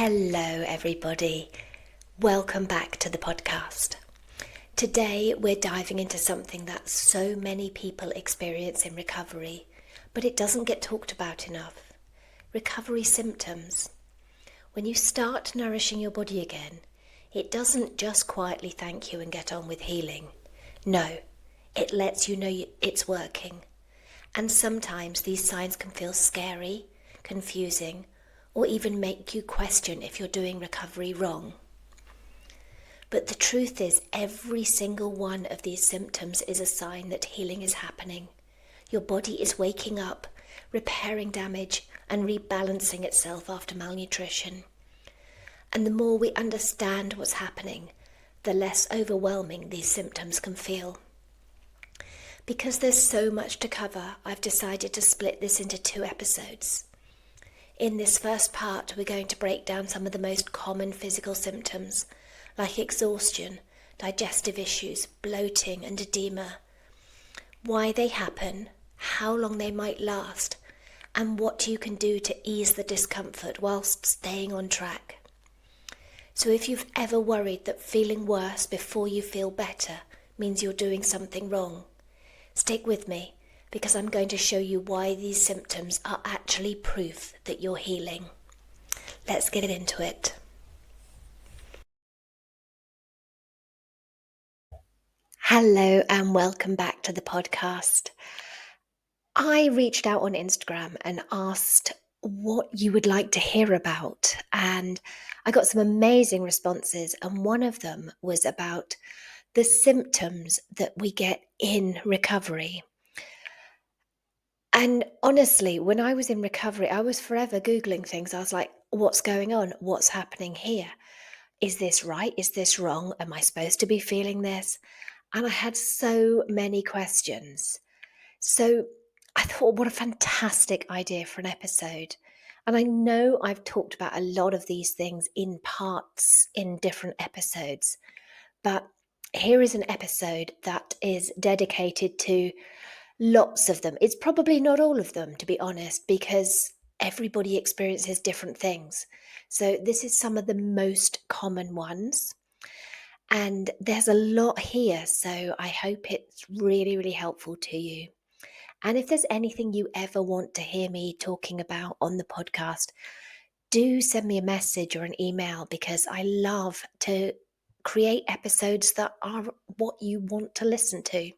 Hello, everybody. Welcome back to the podcast. Today, we're diving into something that so many people experience in recovery, but it doesn't get talked about enough. Recovery symptoms. When you start nourishing your body again, it doesn't just quietly thank you and get on with healing. No, it lets you know it's working. And sometimes these signs can feel scary, confusing, or even make you question if you're doing recovery wrong. But the truth is, every single one of these symptoms is a sign that healing is happening. Your body is waking up, repairing damage, and rebalancing itself after malnutrition. And the more we understand what's happening, the less overwhelming these symptoms can feel. Because there's so much to cover, I've decided to split this into 2 episodes. In this first part, we're going to break down some of the most common physical symptoms, like exhaustion, digestive issues, bloating and edema, why they happen, how long they might last, and what you can do to ease the discomfort whilst staying on track. So if you've ever worried that feeling worse before you feel better means you're doing something wrong, stick with me, because I'm going to show you why these symptoms are actually proof that you're healing. Let's get into it. Hello and welcome back to the podcast. I reached out on Instagram and asked what you would like to hear about, and I got some amazing responses, and one of them was about the symptoms that we get in recovery. And honestly, when I was in recovery, I was forever Googling things. I was like, what's going on? What's happening here? Is this right? Is this wrong? Am I supposed to be feeling this? And I had so many questions. So I thought, what a fantastic idea for an episode. And I know I've talked about a lot of these things in parts in different episodes, but here is an episode that is dedicated to lots of them. It's probably not all of them, to be honest, because everybody experiences different things. So this is some of the most common ones. And there's a lot here, so I hope it's really, really helpful to you. And if there's anything you ever want to hear me talking about on the podcast, do send me a message or an email, because I love to create episodes that are what you want to listen to.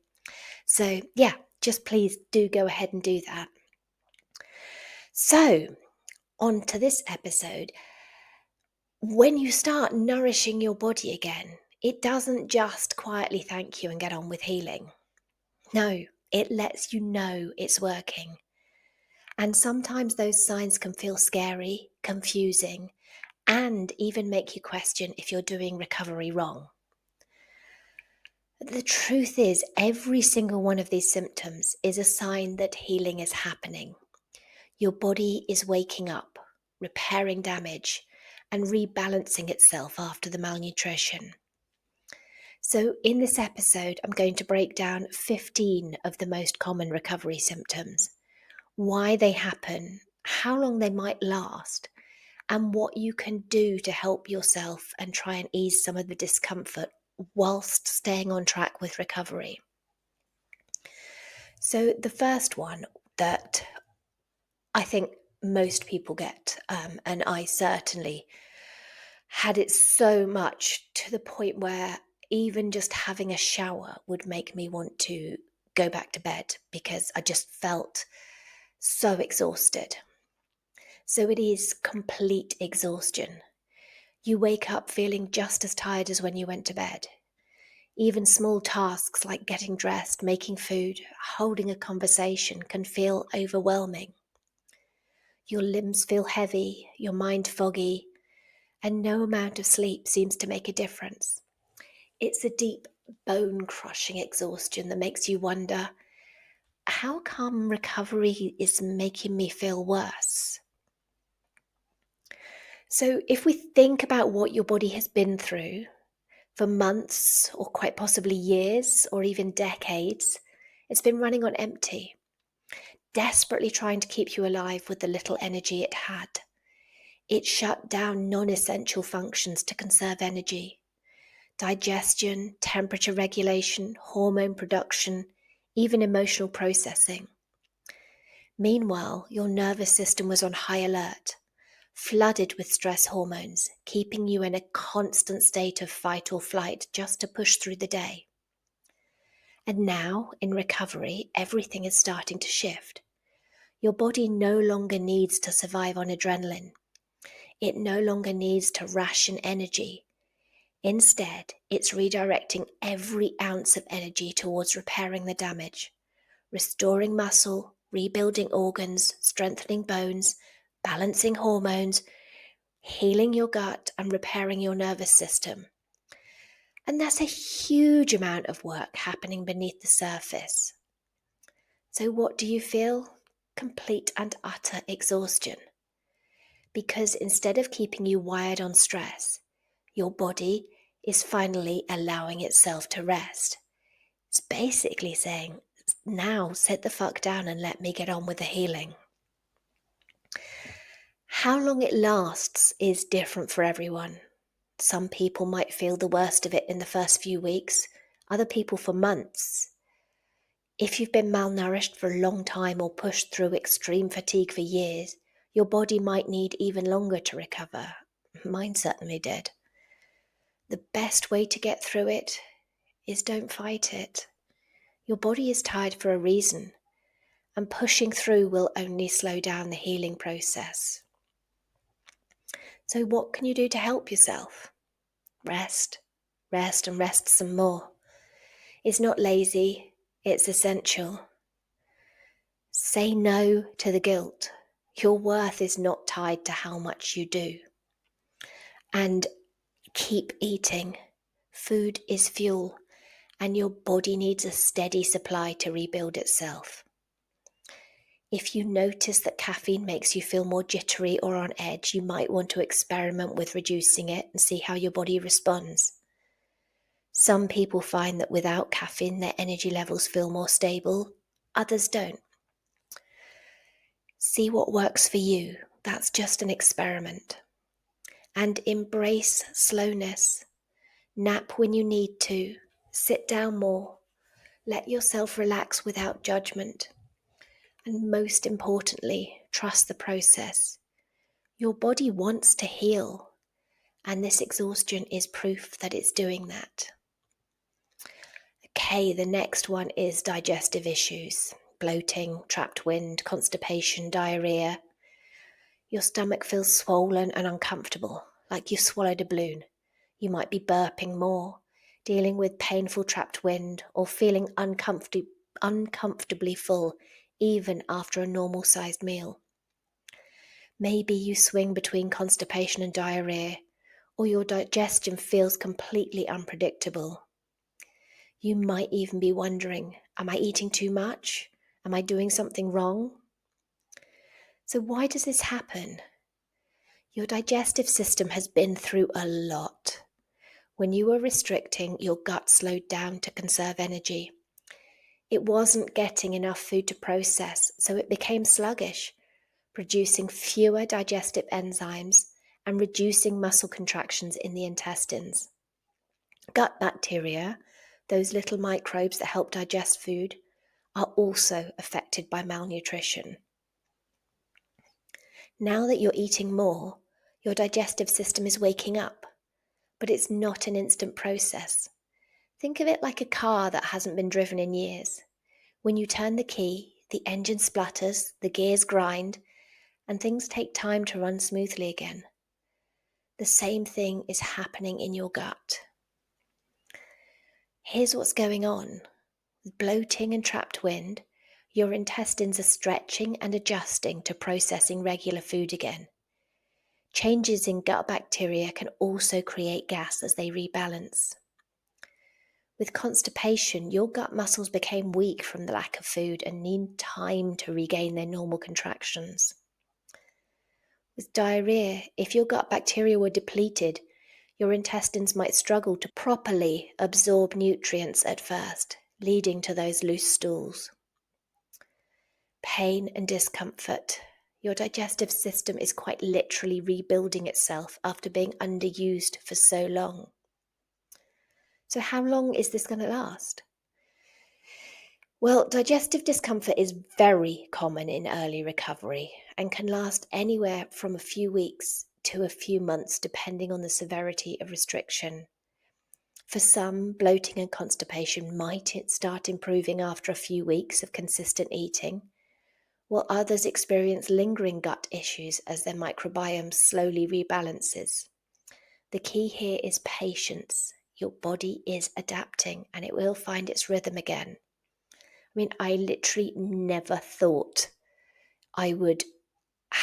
So yeah, just please do go ahead and do that. So, on to this episode. When you start nourishing your body again, it doesn't just quietly thank you and get on with healing. No, it lets you know it's working. And sometimes those signs can feel scary, confusing, and even make you question if you're doing recovery wrong. The truth is, every single one of these symptoms is a sign that healing is happening. Your body is waking up, repairing damage, and rebalancing itself after the malnutrition. So in this episode, I'm going to break down 15 of the most common recovery symptoms, why they happen, how long they might last, and what you can do to help yourself and try and ease some of the discomfort whilst staying on track with recovery. So the first one that I think most people get, and I certainly had it so much to the point where even just having a shower would make me want to go back to bed because I just felt so exhausted. So it is complete exhaustion. You wake up feeling just as tired as when you went to bed. Even small tasks like getting dressed, making food, holding a conversation can feel overwhelming. Your limbs feel heavy, your mind foggy, and no amount of sleep seems to make a difference. It's a deep, bone-crushing exhaustion that makes you wonder, how come recovery is making me feel worse? So if we think about what your body has been through for months or quite possibly years or even decades, it's been running on empty, desperately trying to keep you alive with the little energy it had. It shut down non-essential functions to conserve energy. Digestion, temperature regulation, hormone production, even emotional processing. Meanwhile, your nervous system was on high alert, flooded with stress hormones, keeping you in a constant state of fight or flight just to push through the day. And now, in recovery, everything is starting to shift. Your body no longer needs to survive on adrenaline. It no longer needs to ration energy. Instead, it's redirecting every ounce of energy towards repairing the damage, restoring muscle, rebuilding organs, strengthening bones, balancing hormones, healing your gut, and repairing your nervous system. And that's a huge amount of work happening beneath the surface. So what do you feel? Complete and utter exhaustion. Because instead of keeping you wired on stress, your body is finally allowing itself to rest. It's basically saying, now sit the fuck down and let me get on with the healing. How long it lasts is different for everyone. Some people might feel the worst of it in the first few weeks, other people for months. If you've been malnourished for a long time or pushed through extreme fatigue for years, your body might need even longer to recover. Mine certainly did. The best way to get through it is don't fight it. Your body is tired for a reason, and pushing through will only slow down the healing process. So what can you do to help yourself? Rest, rest and rest some more. It's not lazy, it's essential. Say no to the guilt. Your worth is not tied to how much you do. And keep eating. Food is fuel, and your body needs a steady supply to rebuild itself. If you notice that caffeine makes you feel more jittery or on edge, you might want to experiment with reducing it and see how your body responds. Some people find that without caffeine, their energy levels feel more stable. Others don't. See what works for you. That's just an experiment. And embrace slowness. Nap when you need to. Sit down more. Let yourself relax without judgment. And most importantly, trust the process. Your body wants to heal, and this exhaustion is proof that it's doing that. Okay, the next one is digestive issues. Bloating, trapped wind, constipation, diarrhea. Your stomach feels swollen and uncomfortable, like you've swallowed a balloon. You might be burping more, dealing with painful trapped wind, or feeling uncomfortably full, even after a normal-sized meal. Maybe you swing between constipation and diarrhea, or your digestion feels completely unpredictable. You might even be wondering, am I eating too much? Am I doing something wrong? So why does this happen? Your digestive system has been through a lot. When you were restricting, your gut slowed down to conserve energy. It wasn't getting enough food to process, so it became sluggish, producing fewer digestive enzymes and reducing muscle contractions in the intestines. Gut bacteria, those little microbes that help digest food, are also affected by malnutrition. Now that you're eating more, your digestive system is waking up, but it's not an instant process. Think of it like a car that hasn't been driven in years. When you turn the key, the engine splutters, the gears grind, and things take time to run smoothly again. The same thing is happening in your gut. Here's what's going on. With bloating and trapped wind, your intestines are stretching and adjusting to processing regular food again. Changes in gut bacteria can also create gas as they rebalance. With constipation, your gut muscles became weak from the lack of food and need time to regain their normal contractions. With diarrhea, if your gut bacteria were depleted, your intestines might struggle to properly absorb nutrients at first, leading to those loose stools. Pain and discomfort. Your digestive system is quite literally rebuilding itself after being underused for so long. So how long is this going to last? Well, digestive discomfort is very common in early recovery and can last anywhere from a few weeks to a few months, depending on the severity of restriction. For some, bloating and constipation might start improving after a few weeks of consistent eating, while others experience lingering gut issues as their microbiome slowly rebalances. The key here is patience. Your body is adapting and it will find its rhythm again. I mean, I literally never thought I would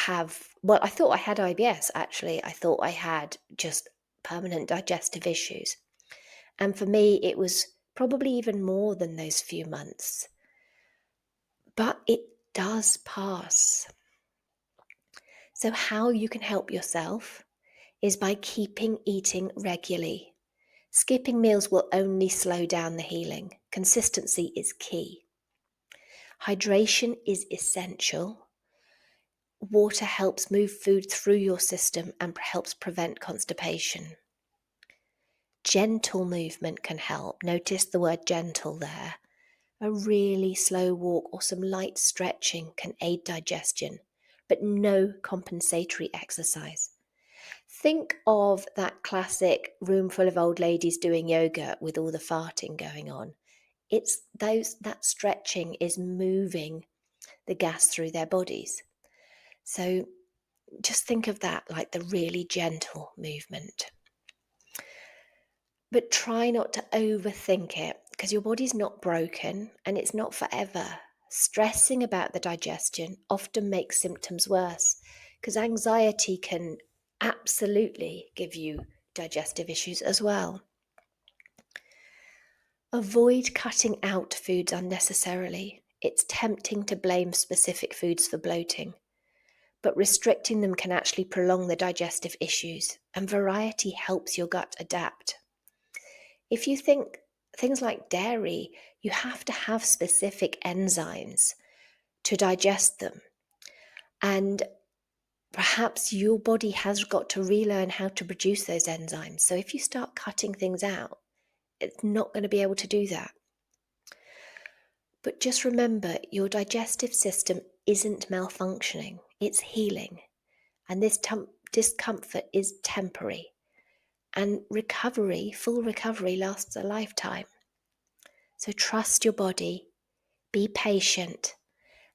I thought I had IBS actually. I thought I had just permanent digestive issues. And for me, it was probably even more than those few months. But it does pass. So how you can help yourself is by keeping eating regularly. Skipping meals will only slow down the healing. Consistency is key. Hydration is essential. Water helps move food through your system and helps prevent constipation. Gentle movement can help. Notice the word gentle there. A really slow walk or some light stretching can aid digestion, but no compensatory exercise. Think of that classic room full of old ladies doing yoga with all the farting going on. That stretching is moving the gas through their bodies. So just think of that like the really gentle movement. But try not to overthink it because your body's not broken and it's not forever. Stressing about the digestion often makes symptoms worse because anxiety can absolutely give you digestive issues as well. Avoid cutting out foods unnecessarily. It's tempting to blame specific foods for bloating, but restricting them can actually prolong the digestive issues, and variety helps your gut adapt. If you think things like dairy, you have to have specific enzymes to digest them. And perhaps your body has got to relearn how to produce those enzymes. So if you start cutting things out, it's not going to be able to do that. But just remember, your digestive system isn't malfunctioning, it's healing. And this discomfort is temporary. And full recovery lasts a lifetime. So trust your body, be patient,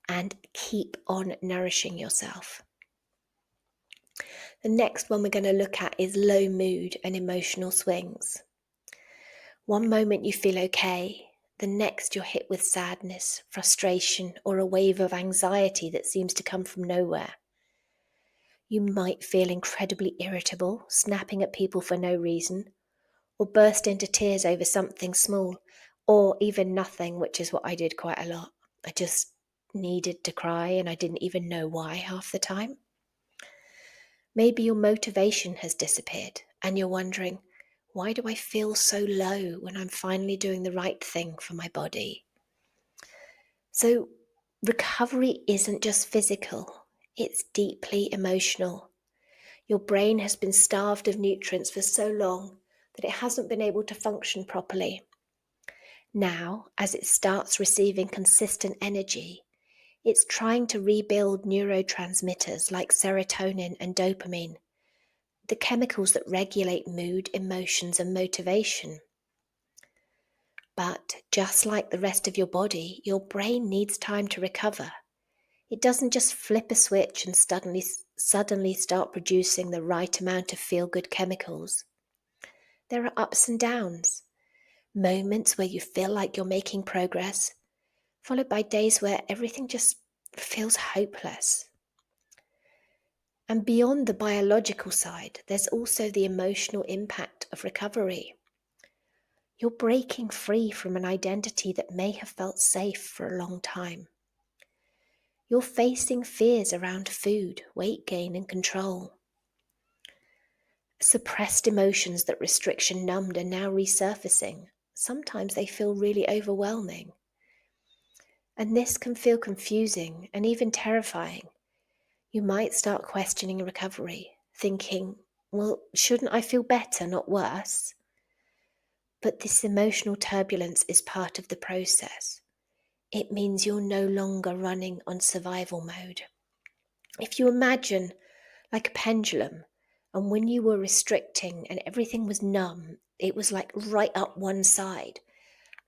and keep on nourishing yourself. The next one we're going to look at is low mood and emotional swings. One moment you feel okay, the next you're hit with sadness, frustration, or a wave of anxiety that seems to come from nowhere. You might feel incredibly irritable, snapping at people for no reason, or burst into tears over something small, or even nothing, which is what I did quite a lot. I just needed to cry and I didn't even know why half the time. Maybe your motivation has disappeared and you're wondering, why do I feel so low when I'm finally doing the right thing for my body? So recovery isn't just physical, it's deeply emotional. Your brain has been starved of nutrients for so long that it hasn't been able to function properly. Now, as it starts receiving consistent energy, it's trying to rebuild neurotransmitters like serotonin and dopamine, the chemicals that regulate mood, emotions, and motivation. But just like the rest of your body, your brain needs time to recover. It doesn't just flip a switch and suddenly start producing the right amount of feel-good chemicals. There are ups and downs, moments where you feel like you're making progress, followed by days where everything just feels hopeless. And beyond the biological side, there's also the emotional impact of recovery. You're breaking free from an identity that may have felt safe for a long time. You're facing fears around food, weight gain, and control. Suppressed emotions that restriction numbed are now resurfacing. Sometimes they feel really overwhelming. And this can feel confusing and even terrifying. You might start questioning recovery, thinking, well, shouldn't I feel better, not worse? But this emotional turbulence is part of the process. It means you're no longer running on survival mode. If you imagine like a pendulum, and when you were restricting and everything was numb, it was like right up one side.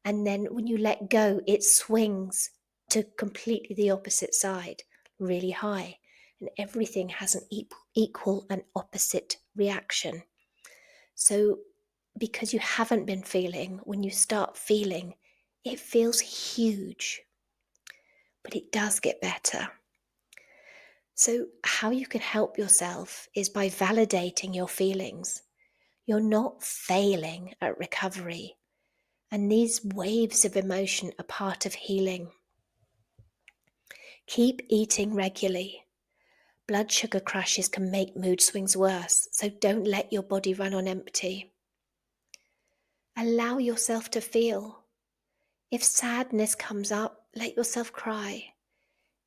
And then when you let go, it swings to completely the opposite side, really high. And everything has an equal and opposite reaction. So because you haven't been feeling, when you start feeling, it feels huge. But it does get better. So how you can help yourself is by validating your feelings. You're not failing at recovery. And these waves of emotion are part of healing. Keep eating regularly. Blood sugar crashes can make mood swings worse, so don't let your body run on empty. Allow yourself to feel. If sadness comes up, let yourself cry.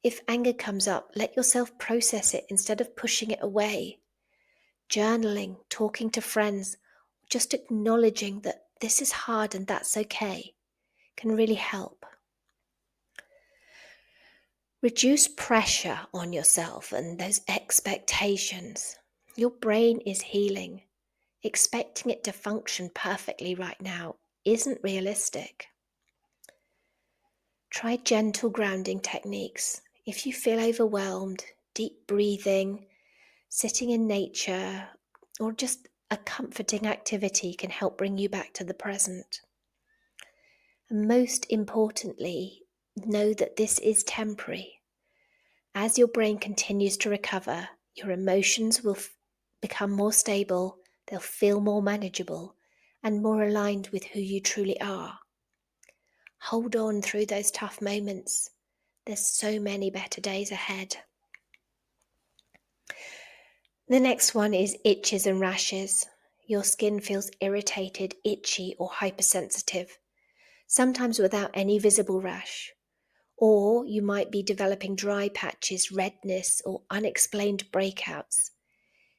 If anger comes up, let yourself process it instead of pushing it away. Journaling, talking to friends, just acknowledging that this is hard and that's okay can really help. Reduce pressure on yourself and those expectations. Your brain is healing. Expecting it to function perfectly right now isn't realistic. Try gentle grounding techniques. If you feel overwhelmed, deep breathing, sitting in nature, or just a comforting activity can help bring you back to the present. And most importantly, know that this is temporary. As your brain continues to recover, your emotions will become more stable, they'll feel more manageable, and more aligned with who you truly are. Hold on through those tough moments. There's so many better days ahead. The next one is itches and rashes. Your skin feels irritated, itchy, or hypersensitive, sometimes without any visible rash. Or you might be developing dry patches, redness, or unexplained breakouts.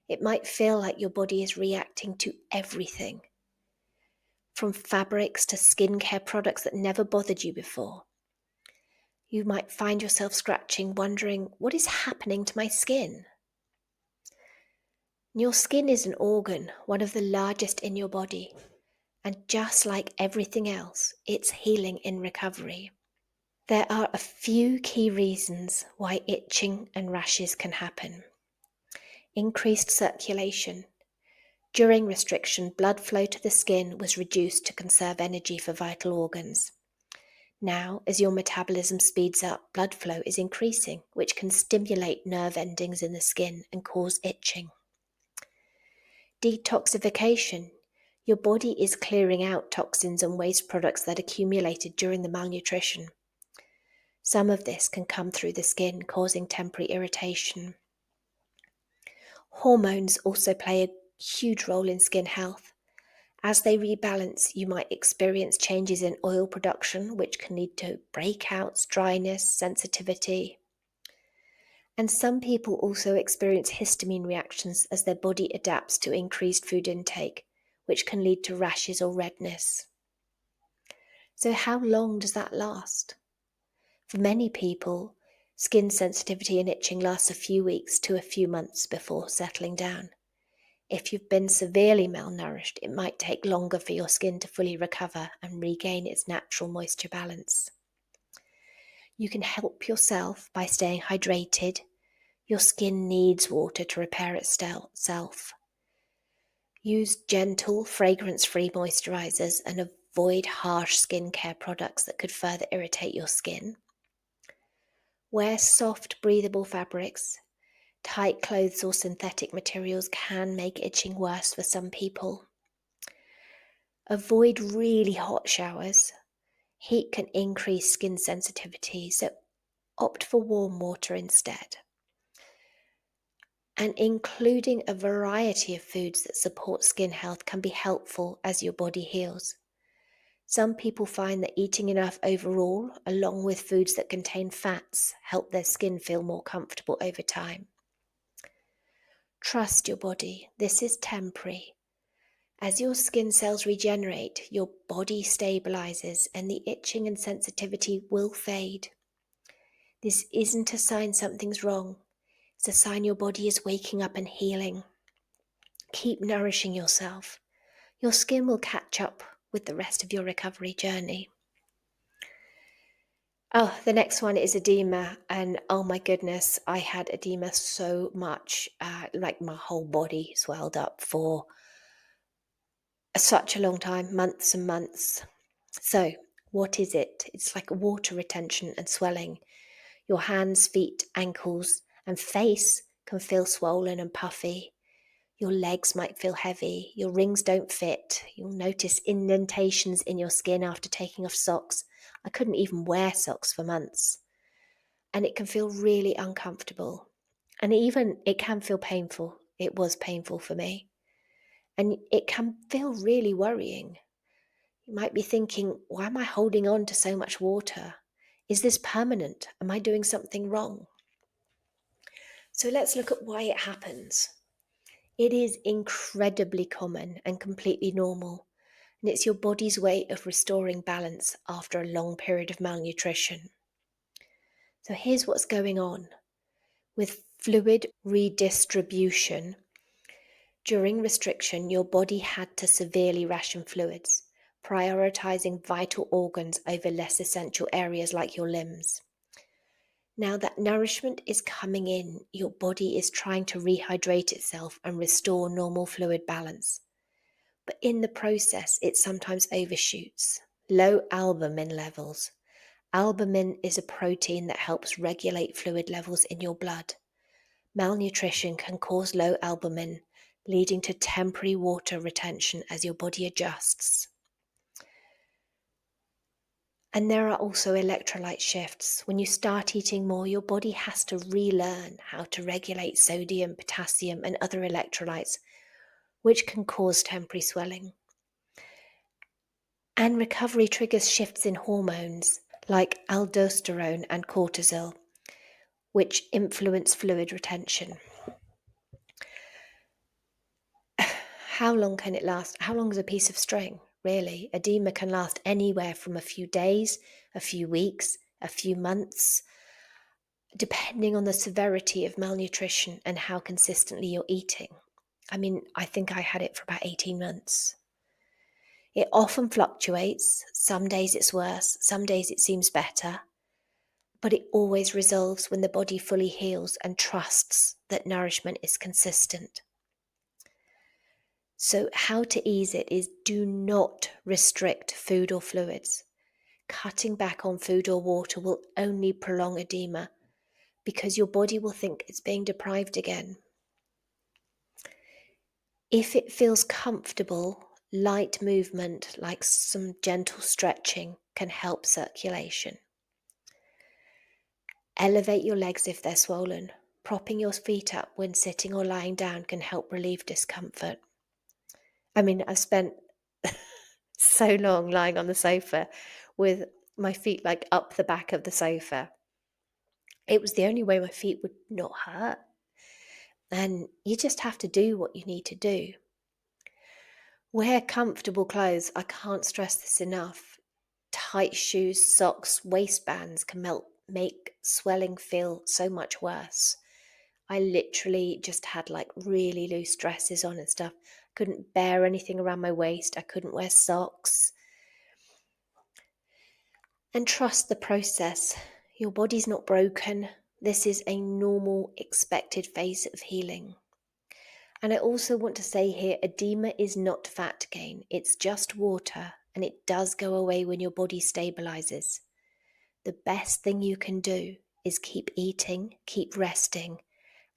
It might feel like your body is reacting to everything, from fabrics to skincare products that never bothered you before. You might find yourself scratching, wondering, what is happening to my skin? Your skin is an organ, one of the largest in your body, and just like everything else, it's healing in recovery. There are a few key reasons why itching and rashes can happen. Increased circulation. During restriction, blood flow to the skin was reduced to conserve energy for vital organs. Now, as your metabolism speeds up, blood flow is increasing, which can stimulate nerve endings in the skin and cause itching. Detoxification. Your body is clearing out toxins and waste products that accumulated during the malnutrition. Some of this can come through the skin, causing temporary irritation. Hormones also play a huge role in skin health. As they rebalance, you might experience changes in oil production, which can lead to breakouts, dryness, sensitivity. And some people also experience histamine reactions as their body adapts to increased food intake, which can lead to rashes or redness. So how long does that last? For many people, skin sensitivity and itching lasts a few weeks to a few months before settling down. If you've been severely malnourished, it might take longer for your skin to fully recover and regain its natural moisture balance. You can help yourself by staying hydrated. Your skin needs water to repair itself. Use gentle, fragrance-free moisturizers and avoid harsh skincare products that could further irritate your skin. Wear soft, breathable fabrics. Tight clothes or synthetic materials can make itching worse for some people. Avoid really hot showers. Heat can increase skin sensitivity, so opt for warm water instead. And including a variety of foods that support skin health can be helpful as your body heals. Some people find that eating enough overall, along with foods that contain fats, help their skin feel more comfortable over time. Trust your body. This is temporary. As your skin cells regenerate, your body stabilizes and the itching and sensitivity will fade. This isn't a sign something's wrong. It's a sign your body is waking up and healing. Keep nourishing yourself. Your skin will catch up with the rest of your recovery journey. Oh, the next one is edema. And oh my goodness, I had edema so much, like my whole body swelled up for such a long time, months and months. So, what is it? It's like water retention and swelling. Your hands, feet, ankles, and face can feel swollen and puffy. Your legs might feel heavy. Your rings don't fit. You'll notice indentations in your skin after taking off socks. I couldn't even wear socks for months. And it can feel really uncomfortable. And even it can feel painful. It was painful for me. And it can feel really worrying. You might be thinking, why am I holding on to so much water? Is this permanent? Am I doing something wrong? So let's look at why it happens. It is incredibly common and completely normal, and it's your body's way of restoring balance after a long period of malnutrition. So here's what's going on. With fluid redistribution, during restriction, your body had to severely ration fluids, prioritizing vital organs over less essential areas like your limbs. Now that nourishment is coming in, your body is trying to rehydrate itself and restore normal fluid balance. But in the process, it sometimes overshoots. Low albumin levels. Albumin is a protein that helps regulate fluid levels in your blood. Malnutrition can cause low albumin, leading to temporary water retention as your body adjusts. And there are also electrolyte shifts. When you start eating more, your body has to relearn how to regulate sodium, potassium, and other electrolytes, which can cause temporary swelling. And recovery triggers shifts in hormones like aldosterone and cortisol, which influence fluid retention. How long can it last? How long is a piece of string? Really, edema can last anywhere from a few days, a few weeks, a few months, depending on the severity of malnutrition and how consistently you're eating. I mean, I think I had it for about 18 months. It often fluctuates. Some days it's worse, some days it seems better, but it always resolves when the body fully heals and trusts that nourishment is consistent. So how to ease it is do not restrict food or fluids. Cutting back on food or water will only prolong edema because your body will think it's being deprived again. If it feels comfortable, light movement like some gentle stretching can help circulation. Elevate your legs if they're swollen. Propping your feet up when sitting or lying down can help relieve discomfort. I mean, I've spent so long lying on the sofa with my feet like up the back of the sofa. It was the only way my feet would not hurt. And you just have to do what you need to do. Wear comfortable clothes. I can't stress this enough. Tight shoes, socks, waistbands can make swelling feel so much worse. I literally just had like really loose dresses on and stuff. Couldn't bear anything around my waist. I couldn't wear socks. And trust the process. Your body's not broken. This is a normal, expected phase of healing. And I also want to say here, edema is not fat gain. It's just water, and it does go away when your body stabilizes. The best thing you can do is keep eating, keep resting,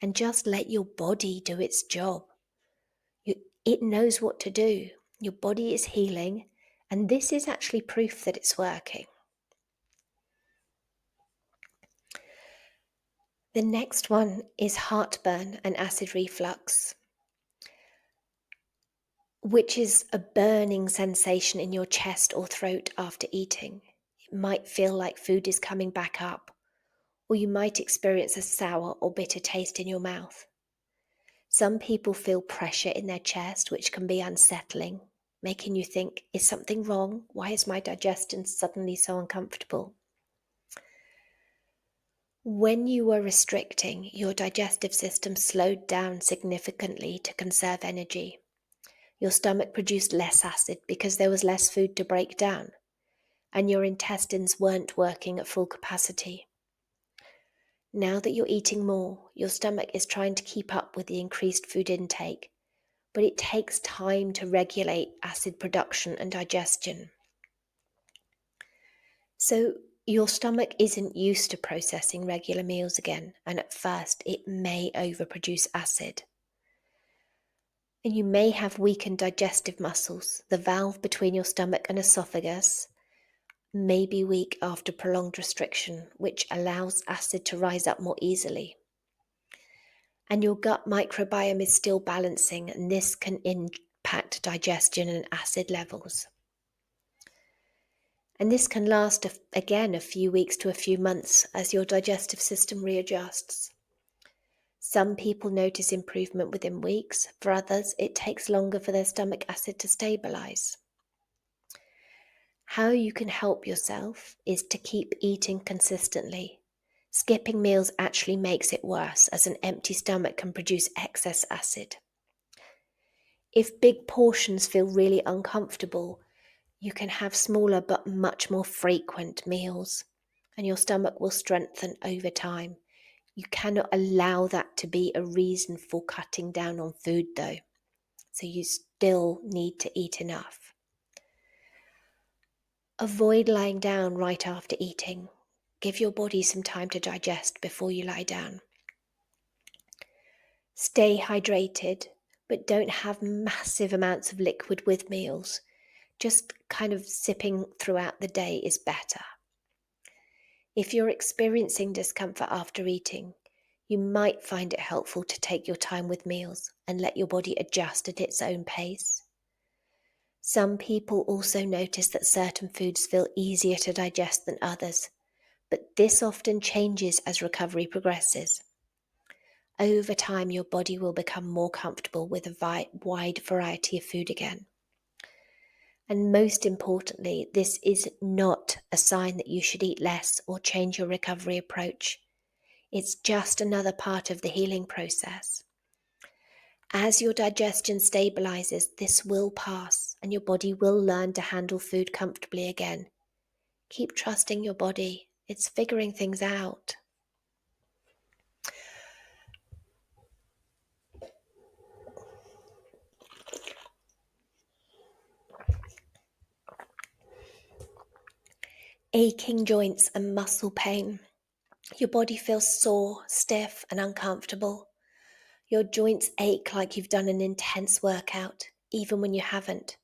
and just let your body do its job. It knows what to do. Your body is healing, and this is actually proof that it's working. The next one is heartburn and acid reflux, which is a burning sensation in your chest or throat after eating. It might feel like food is coming back up, or you might experience a sour or bitter taste in your mouth. Some people feel pressure in their chest, which can be unsettling, making you think, is something wrong? Why is my digestion suddenly so uncomfortable? When you were restricting, your digestive system slowed down significantly to conserve energy. Your stomach produced less acid because there was less food to break down, and your intestines weren't working at full capacity. Now that you're eating more, your stomach is trying to keep up with the increased food intake, but it takes time to regulate acid production and digestion. So your stomach isn't used to processing regular meals again, and at first it may overproduce acid. And you may have weakened digestive muscles. The valve between your stomach and esophagus may be weak after prolonged restriction, which allows acid to rise up more easily. And your gut microbiome is still balancing, and this can impact digestion and acid levels. And this can last, again, a few weeks to a few months as your digestive system readjusts. Some people notice improvement within weeks. For others, it takes longer for their stomach acid to stabilize. How you can help yourself is to keep eating consistently. Skipping meals actually makes it worse, as an empty stomach can produce excess acid. If big portions feel really uncomfortable, you can have smaller but much more frequent meals, and your stomach will strengthen over time. You cannot allow that to be a reason for cutting down on food though, so you still need to eat enough. Avoid lying down right after eating. Give your body some time to digest before you lie down. Stay hydrated, but don't have massive amounts of liquid with meals. Just kind of sipping throughout the day is better. If you're experiencing discomfort after eating, you might find it helpful to take your time with meals and let your body adjust at its own pace. Some people also notice that certain foods feel easier to digest than others, but this often changes as recovery progresses. Over time, your body will become more comfortable with a wide variety of food again. And most importantly, this is not a sign that you should eat less or change your recovery approach. It's just another part of the healing process. As your digestion stabilizes, this will pass and your body will learn to handle food comfortably again. Keep trusting your body. It's figuring things out. Aching joints and muscle pain. Your body feels sore, stiff, and uncomfortable. Your joints ache like you've done an intense workout, even when you haven't.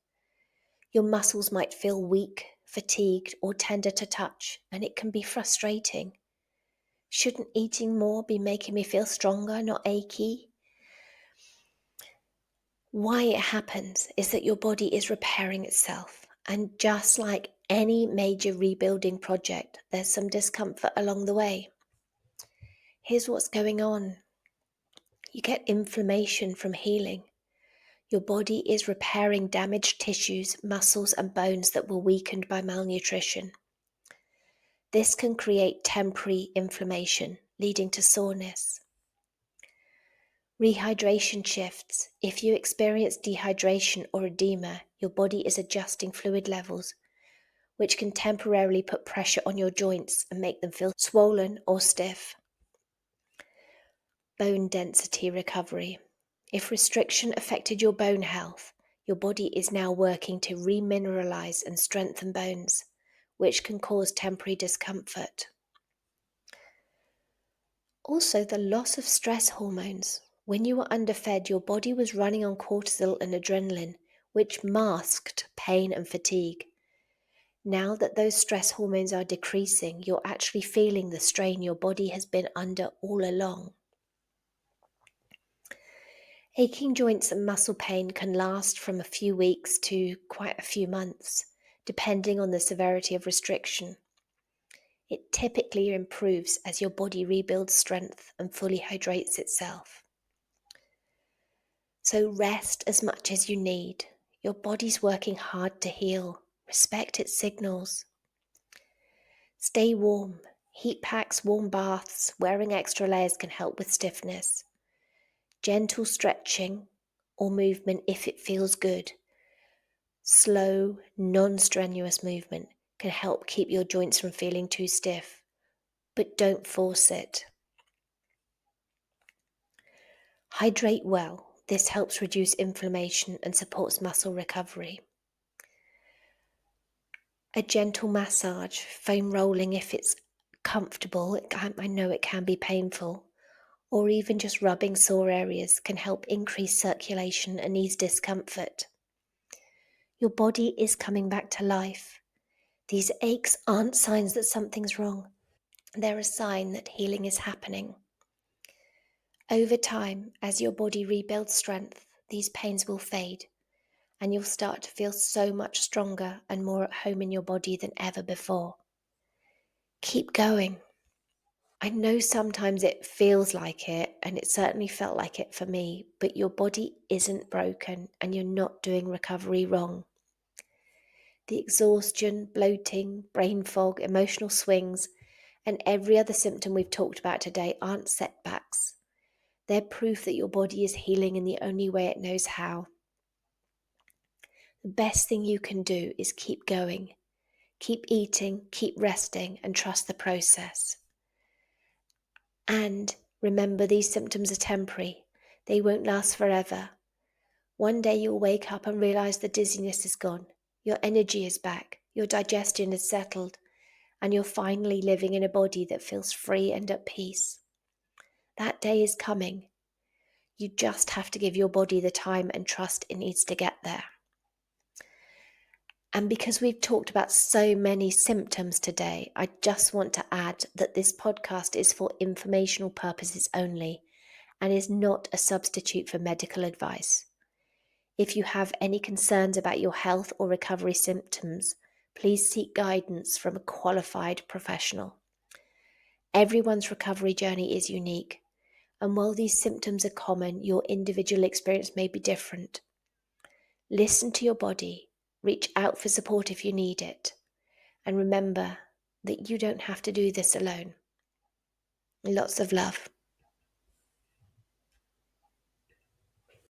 Your muscles might feel weak, fatigued, or tender to touch, and it can be frustrating. Shouldn't eating more be making me feel stronger, not achy? Why it happens is that your body is repairing itself, and just like any major rebuilding project, there's some discomfort along the way. Here's what's going on. You get inflammation from healing. Your body is repairing damaged tissues, muscles, and bones that were weakened by malnutrition. This can create temporary inflammation, leading to soreness. Rehydration shifts. If you experience dehydration or edema, your body is adjusting fluid levels, which can temporarily put pressure on your joints and make them feel swollen or stiff. Bone density recovery. If restriction affected your bone health, your body is now working to remineralize and strengthen bones, which can cause temporary discomfort. Also, the loss of stress hormones. When you were underfed, your body was running on cortisol and adrenaline, which masked pain and fatigue. Now that those stress hormones are decreasing, you're actually feeling the strain your body has been under all along. Aching joints and muscle pain can last from a few weeks to quite a few months, depending on the severity of restriction. It typically improves as your body rebuilds strength and fully hydrates itself. So rest as much as you need. Your body's working hard to heal. Respect its signals. Stay warm. Heat packs, warm baths, wearing extra layers can help with stiffness. Gentle stretching or movement if it feels good. Slow, non-strenuous movement can help keep your joints from feeling too stiff, but don't force it. Hydrate well. This helps reduce inflammation and supports muscle recovery. A gentle massage, foam rolling if it's comfortable, I know it can be painful, or even just rubbing sore areas can help increase circulation and ease discomfort. Your body is coming back to life. These aches aren't signs that something's wrong. They're a sign that healing is happening. Over time, as your body rebuilds strength, these pains will fade, and you'll start to feel so much stronger and more at home in your body than ever before. Keep going. I know sometimes it feels like it, and it certainly felt like it for me, but your body isn't broken and you're not doing recovery wrong. The exhaustion, bloating, brain fog, emotional swings, and every other symptom we've talked about today aren't setbacks. They're proof that your body is healing in the only way it knows how. The best thing you can do is keep going. Keep eating, keep resting, and trust the process. And remember, these symptoms are temporary. They won't last forever. One day you'll wake up and realize the dizziness is gone. Your energy is back. Your digestion is settled. And you're finally living in a body that feels free and at peace. That day is coming. You just have to give your body the time and trust it needs to get there. And because we've talked about so many symptoms today, I just want to add that this podcast is for informational purposes only and is not a substitute for medical advice. If you have any concerns about your health or recovery symptoms, please seek guidance from a qualified professional. Everyone's recovery journey is unique, and while these symptoms are common, your individual experience may be different. Listen to your body, reach out for support if you need it, and remember that you don't have to do this alone. Lots of love.